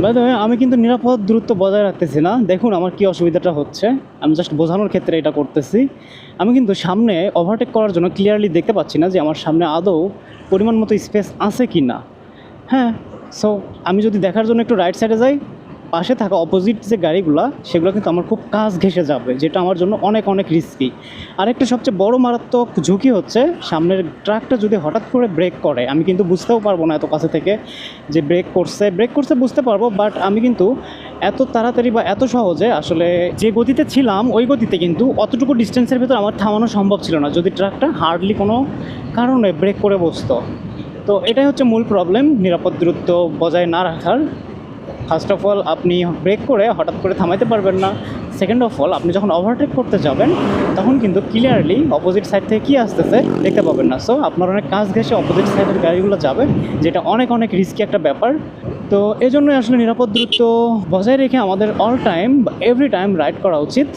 By the way, আমি কিন্তু নিরাপদ দূরত্ব বজায় রাখতেছি না। দেখুন আমার কি অসুবিধাটা হচ্ছে, আমি জাস্ট বোঝানোর ক্ষেত্রে এটা করতেছি। আমি কিন্তু সামনে ওভারটেক করার জন্য ক্লিয়ারলি দেখতে পাচ্ছি না যে আমার সামনে আদৌ পরিমাণ মতো স্পেস আছে কি না। হ্যাঁ, সো আমি যদি দেখার জন্য একটু রাইট সাইডে যাই, পাশে থাকা অপোজিট যে গাড়িগুলো সেগুলো কিন্তু আমার খুব কাছ ঘেঁষে যাবে, যেটা আমার জন্য অনেক অনেক রিস্কি। আরেকটা সবচেয়ে বড় মারাত্মক ঝুঁকি হচ্ছে, সামনের ট্রাকটা যদি হঠাৎ করে ব্রেক করে, আমি কিন্তু বুঝতেও পারবো না এত কাছে থেকে যে ব্রেক করছে বুঝতে পারবো, বাট আমি কিন্তু এত তাড়াতাড়ি বা এত সহজে আসলে যে গতিতে ছিলাম ওই গতিতে কিন্তু অতটুকু ডিস্টেন্সের ভিতর আমার থামানো সম্ভব ছিল না যদি ট্রাকটা হার্ডলি কোনো কারণে ব্রেক করে বসতো। তো এটাই হচ্ছে মূল প্রবলেম নিরাপদ দূরত্ব বজায় না রাখার। ফার্স্ট অফ অল আপনি ব্রেক করে হঠাৎ করে থামাইতে পারবেন না। সেকেন্ড অফ অল আপনি যখন ওভারটেক করতে যাবেন তখন কিন্তু ক্লিয়ারলি অপোজিট সাইড থেকে কী আসতেছে দেখতে পাবেন না। সো আপনার অনেক কাছ ঘেঁষে অপোজিট সাইডের গাড়িগুলো যাবে, যেটা অনেক অনেক রিস্কি একটা ব্যাপার। তো এই জন্যই আসলে নিরাপদ দূরত্ব বজায় রেখে আমাদের অল টাইম বা এভরি টাইম রাইড করা উচিত।